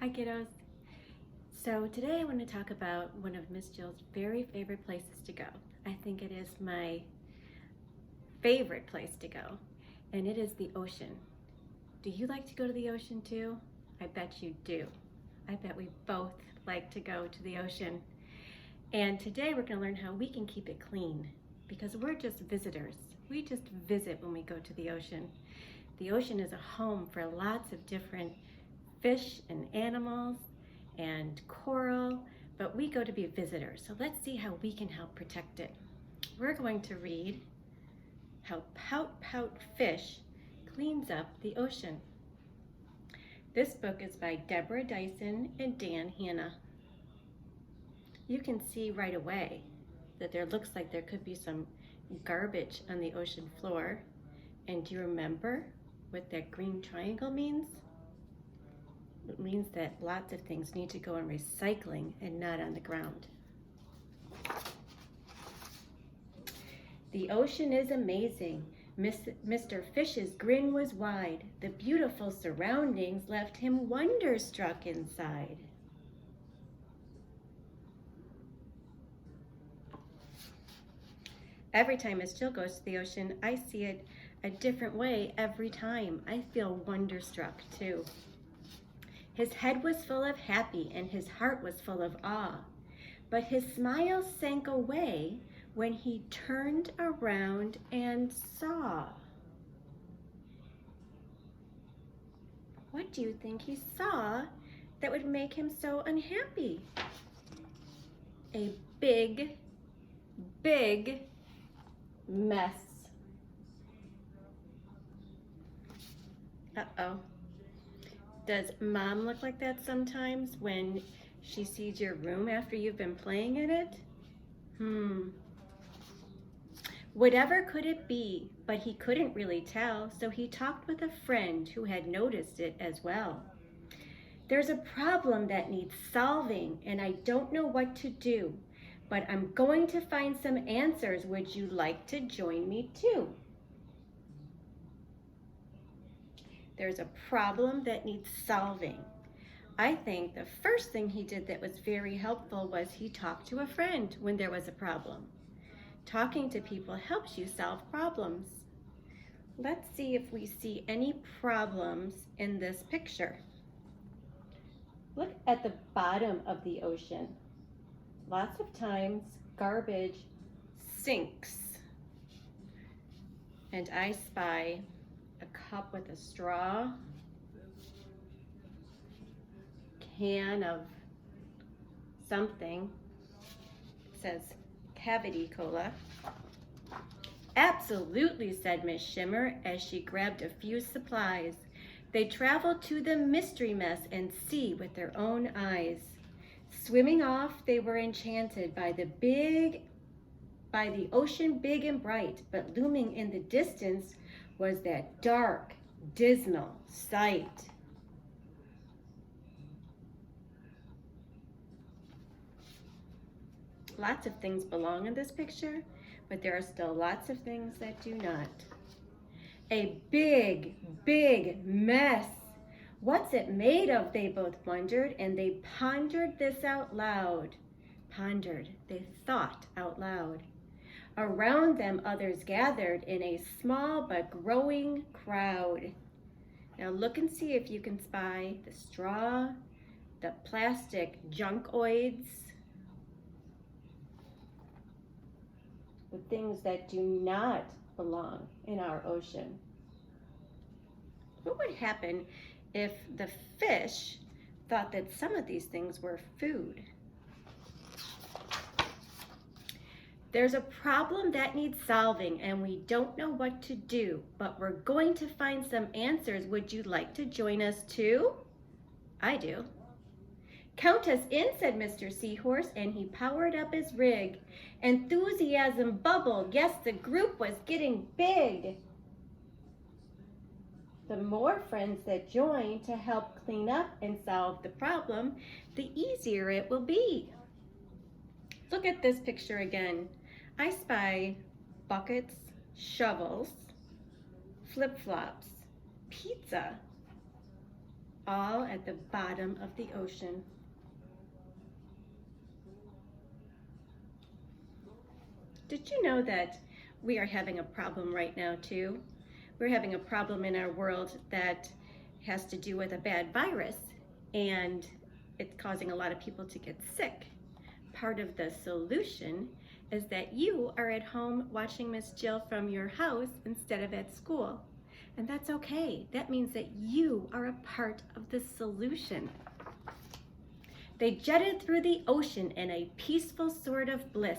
Hi kiddos. So today I want to talk about one of Miss Jill's very favorite places to go. I think it is my favorite place to go, and it is the ocean. Do you like to go to the ocean too? I bet you do. I bet we both like to go to the ocean. And today we're going to learn how we can keep it clean because we're just visitors. We just visit when we go to the ocean. The ocean is a home for lots of different fish and animals and coral, but we go to be visitors. So let's see how we can help protect it. We're going to read how Pout-Pout Fish Cleans Up the Ocean. This book is by Deborah Dyson and Dan Hanna. You can see right away that there looks like there could be some garbage on the ocean floor. And do you remember what that green triangle means? It means that lots of things need to go in recycling and not on the ground. The ocean is amazing. Mr. Fish's grin was wide. The beautiful surroundings left him wonderstruck inside. Every time Miss Jill goes to the ocean, I see it a different way every time. I feel wonderstruck too. His head was full of happy and his heart was full of awe, but his smile sank away when he turned around and saw. What do you think he saw that would make him so unhappy? A big, big mess. Uh-oh. Does Mom look like that sometimes when she sees your room after you've been playing in it? Whatever could it be, but he couldn't really tell, so he talked with a friend who had noticed it as well. There's a problem that needs solving, and I don't know what to do, but I'm going to find some answers. Would you like to join me too? There's a problem that needs solving. I think the first thing he did that was very helpful was he talked to a friend when there was a problem. Talking to people helps you solve problems. Let's see if we see any problems in this picture. Look at the bottom of the ocean. Lots of times garbage sinks. And I spy a cup with a straw, can of something, it says cavity cola. Absolutely, said Miss Shimmer as she grabbed a few supplies. They traveled to the mystery mess and see with their own eyes. Swimming off, they were enchanted by the ocean big and bright, but looming in the distance was that dark, dismal sight. Lots of things belong in this picture, but there are still lots of things that do not. A big, big mess. What's it made of? They both wondered, and they pondered this out loud. Pondered, they thought out loud. Around them, others gathered in a small but growing crowd. Now look and see if you can spy the straw, the plastic junkoids, the things that do not belong in our ocean. What would happen if the fish thought that some of these things were food? There's a problem that needs solving and we don't know what to do, but we're going to find some answers. Would you like to join us too? I do. Count us in, said Mr. Seahorse, and he powered up his rig. Enthusiasm bubbled. Yes, the group was getting big. The more friends that join to help clean up and solve the problem, the easier it will be. Look at this picture again. I spy buckets, shovels, flip-flops, pizza, all at the bottom of the ocean. Did you know that we are having a problem right now too? We're having a problem in our world that has to do with a bad virus, and it's causing a lot of people to get sick. Part of the solution is that you are at home watching Miss Jill from your house instead of at school. And that's okay. That means that you are a part of the solution. They jetted through the ocean in a peaceful sort of bliss,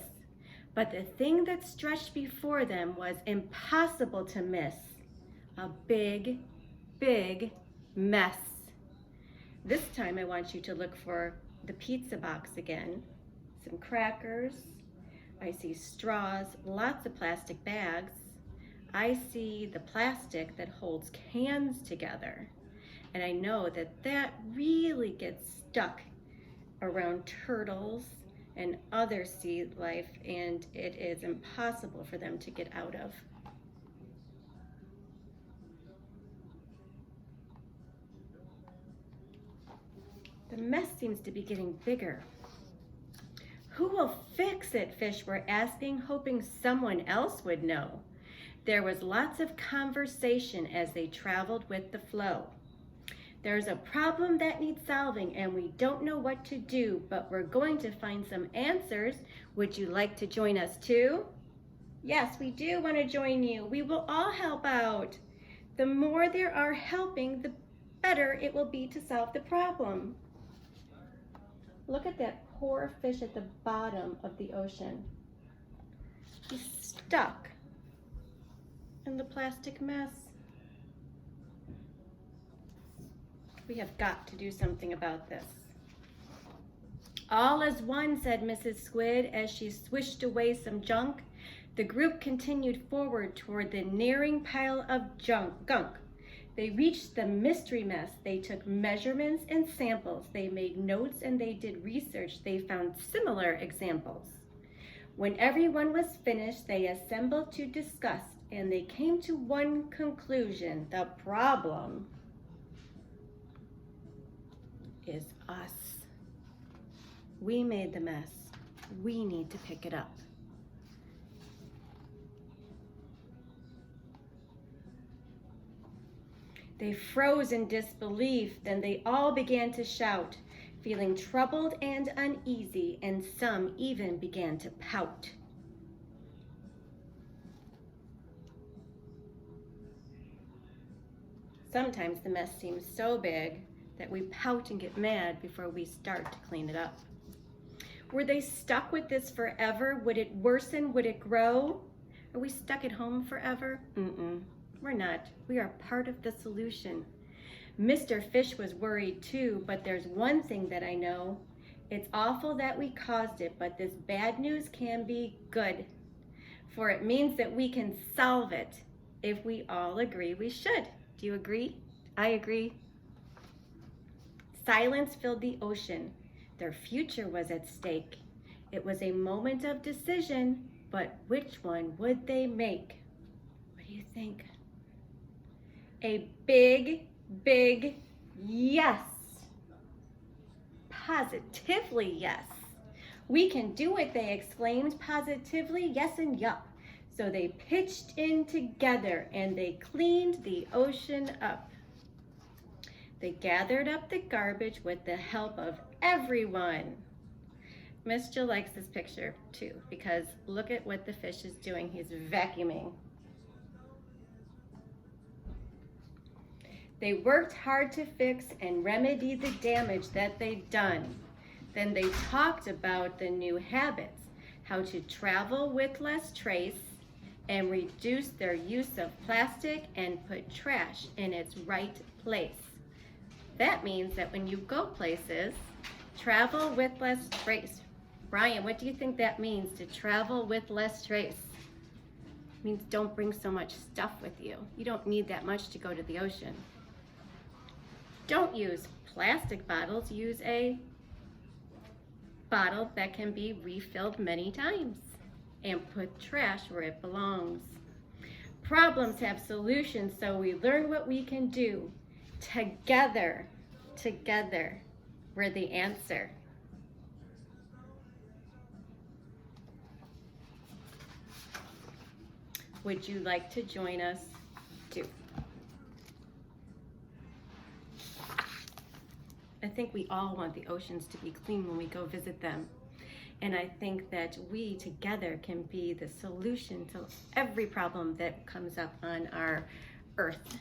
but the thing that stretched before them was impossible to miss. A big, big mess. This time I want you to look for the pizza box again, some crackers, I see straws, lots of plastic bags. I see the plastic that holds cans together. And I know that that really gets stuck around turtles and other sea life, and it is impossible for them to get out of. The mess seems to be getting bigger. Who will fix it? Fish were asking, hoping someone else would know. There was lots of conversation as they traveled with the flow. There's a problem that needs solving and we don't know what to do, but we're going to find some answers. Would you like to join us too? Yes, we do want to join you. We will all help out. The more there are helping, the better it will be to solve the problem. Look at that poor fish at the bottom of the ocean. He's stuck in the plastic mess. We have got to do something about this. All as one, said Mrs. Squid as she swished away some junk. The group continued forward toward the nearing pile of gunk. They reached the mystery mess. They took measurements and samples. They made notes and they did research. They found similar examples. When everyone was finished, they assembled to discuss, and they came to one conclusion. The problem is us. We made the mess. We need to pick it up. They froze in disbelief, then they all began to shout, feeling troubled and uneasy, and some even began to pout. Sometimes the mess seems so big that we pout and get mad before we start to clean it up. Were they stuck with this forever? Would it worsen? Would it grow? Are we stuck at home forever? We're not. We are part of the solution. Mr. Fish was worried too, but there's one thing that I know. It's awful that we caused it, but this bad news can be good, for it means that we can solve it if we all agree we should. Do you agree? I agree. Silence filled the ocean. Their future was at stake. It was a moment of decision, but which one would they make? What do you think? A big, big yes. Positively yes. We can do it, they exclaimed. Positively yes and yup. So they pitched in together and they cleaned the ocean up. They gathered up the garbage with the help of everyone. Miss Jill likes this picture too, because look at what the fish is doing. He's vacuuming. They worked hard to fix and remedy the damage that they'd done. Then they talked about the new habits, how to travel with less trace and reduce their use of plastic and put trash in its right place. That means that when you go places, travel with less trace. Brian, what do you think that means, to travel with less trace? It means don't bring so much stuff with you. You don't need that much to go to the ocean. Don't use plastic bottles. Use a bottle that can be refilled many times, and put trash where it belongs. Problems have solutions, so we learn what we can do together Together, we're the answer. Would you like to join us too? I think we all want the oceans to be clean when we go visit them. And I think that we together can be the solution to every problem that comes up on our earth.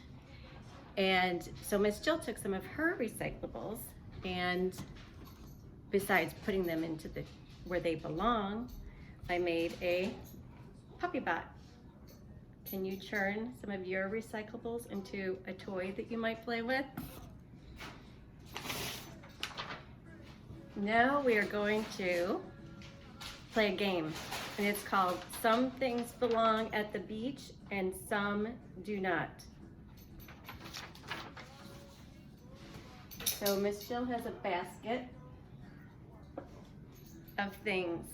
And so Miss Jill took some of her recyclables, and besides putting them into where they belong, I made a puppy bot. Can you turn some of your recyclables into a toy that you might play with? Now we are going to play a game, and it's called Some Things Belong at the Beach and Some Do Not. So Miss Jill has a basket of things,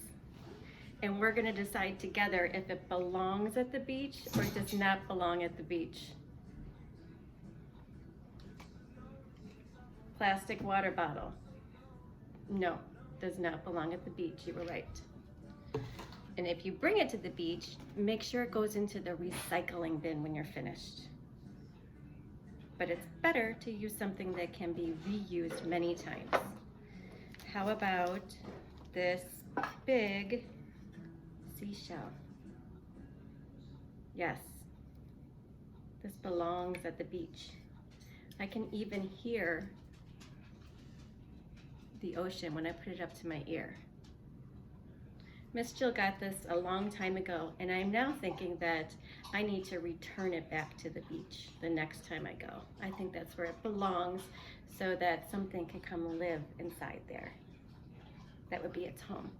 and we're going to decide together if it belongs at the beach or does not belong at the beach. Plastic water bottle. No, does not belong at the beach. You were right. And if you bring it to the beach, make sure it goes into the recycling bin when you're finished. But it's better to use something that can be reused many times. How about this big seashell? Yes, this belongs at the beach. I can even hear the ocean when I put it up to my ear. Miss Jill got this a long time ago, and I'm now thinking that I need to return it back to the beach the next time I go. I think that's where it belongs, so that something can come live inside there. That would be its home.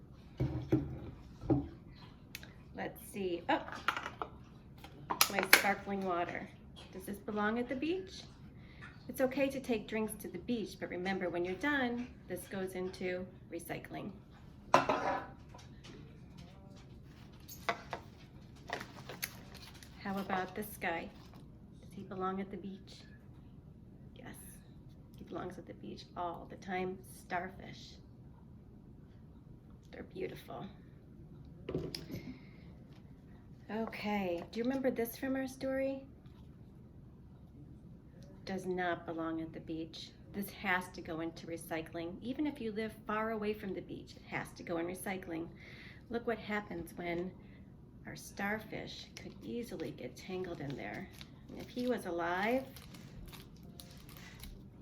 Let's see. Oh, my sparkling water. Does this belong at the beach? It's okay to take drinks to the beach, but remember, when you're done, this goes into recycling. How about this guy? Does he belong at the beach? Yes, he belongs at the beach all the time. Starfish. They're beautiful. Okay, do you remember this from our story? Does not belong at the beach. This has to go into recycling. Even if you live far away from the beach, it has to go in recycling. Look what happens when our starfish could easily get tangled in there. And if he was alive,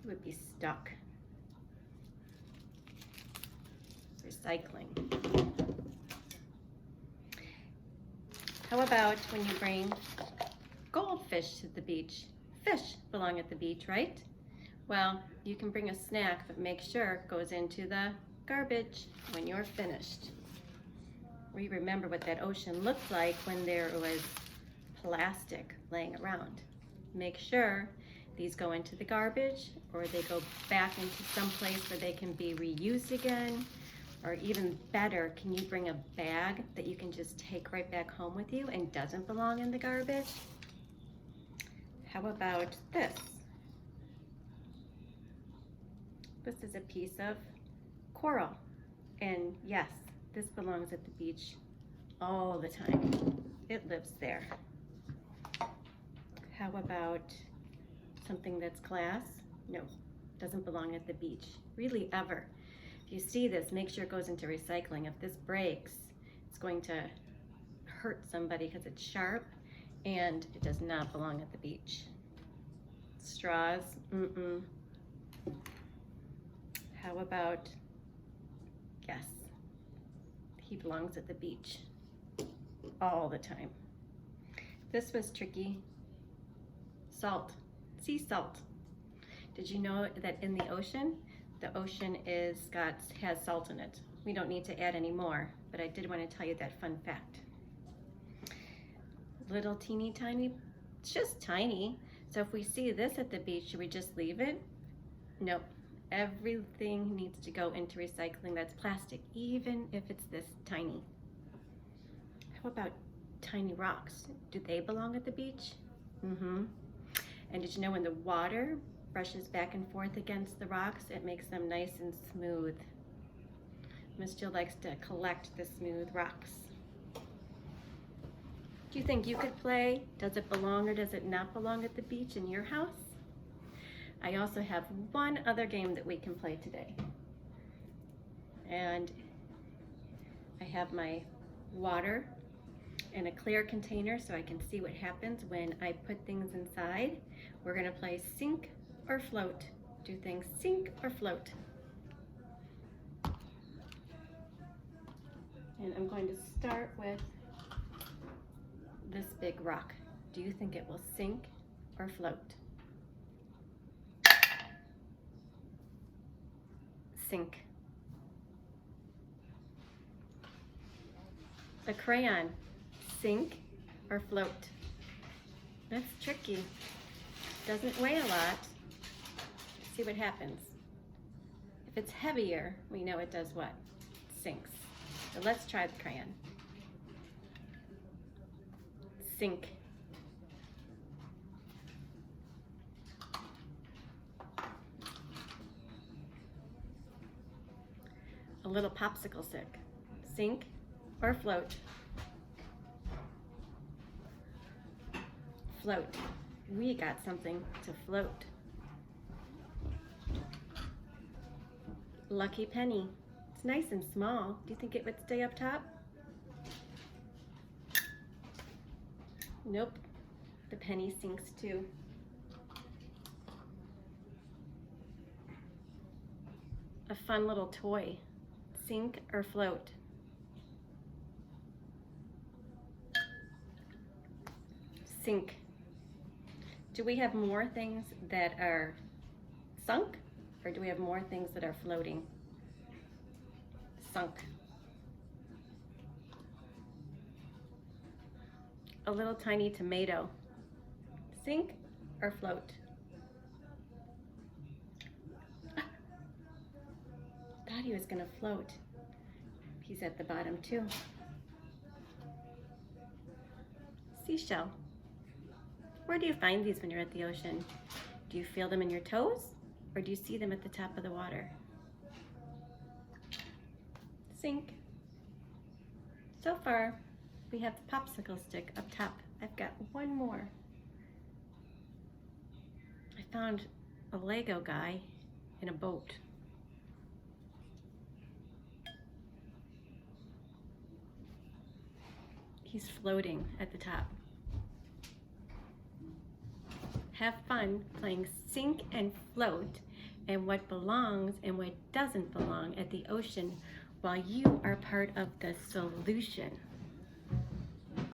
he would be stuck. Recycling. How about when you bring goldfish to the beach? Fish belong at the beach, right? Well, you can bring a snack, but make sure it goes into the garbage when you're finished. We remember what that ocean looked like when there was plastic laying around. Make sure these go into the garbage, or they go back into some place where they can be reused again. Or even better, can you bring a bag that you can just take right back home with you and doesn't belong in the garbage? How about this? This is a piece of coral. And yes, this belongs at the beach all the time. It lives there. How about something that's glass? No, doesn't belong at the beach, really ever. If you see this, make sure it goes into recycling. If this breaks, it's going to hurt somebody because it's sharp, and it does not belong at the beach. Straws, How about, yes, he belongs at the beach all the time. This was tricky. Salt, sea salt. Did you know that in the ocean has salt in it? We don't need to add any more, but I did want to tell you that fun fact. Little teeny tiny, it's just tiny. So if we see this at the beach, should we just leave it? Nope. Everything needs to go into recycling that's plastic, even if it's this tiny. How about tiny rocks? Do they belong at the beach? And did you know in the water, brushes back and forth against the rocks, it makes them nice and smooth. Miss Jill likes to collect the smooth rocks. Do you think you could play Does It Belong or Does It Not Belong at the beach in your house? I also have one other game that we can play today. And I have my water in a clear container so I can see what happens when I put things inside. We're gonna play sink or float. Do things sink or float? And I'm going to start with this big rock. Do you think it will sink or float? Sink. A crayon, sink or float? That's tricky. Doesn't weigh a lot. Let's see what happens. If it's heavier, we know it does what? Sinks. So let's try the crayon. Sink. A little popsicle stick. Sink or float? Float. We got something to float. Lucky penny. It's nice and small. Do you think it would stay up top? Nope. The penny sinks too. A fun little toy. Sink or float? Sink. Do we have more things that are sunk, or do we have more things that are floating? Sunk. A little tiny tomato. Sink or float? Thought he was gonna float. He's at the bottom too. Seashell. Where do you find these when you're at the ocean? Do you feel them in your toes, or do you see them at the top of the water? Sink. So far, we have the popsicle stick up top. I've got one more. I found a Lego guy in a boat. He's floating at the top. Have fun playing sink and float and what belongs and what doesn't belong at the ocean while you are part of the solution.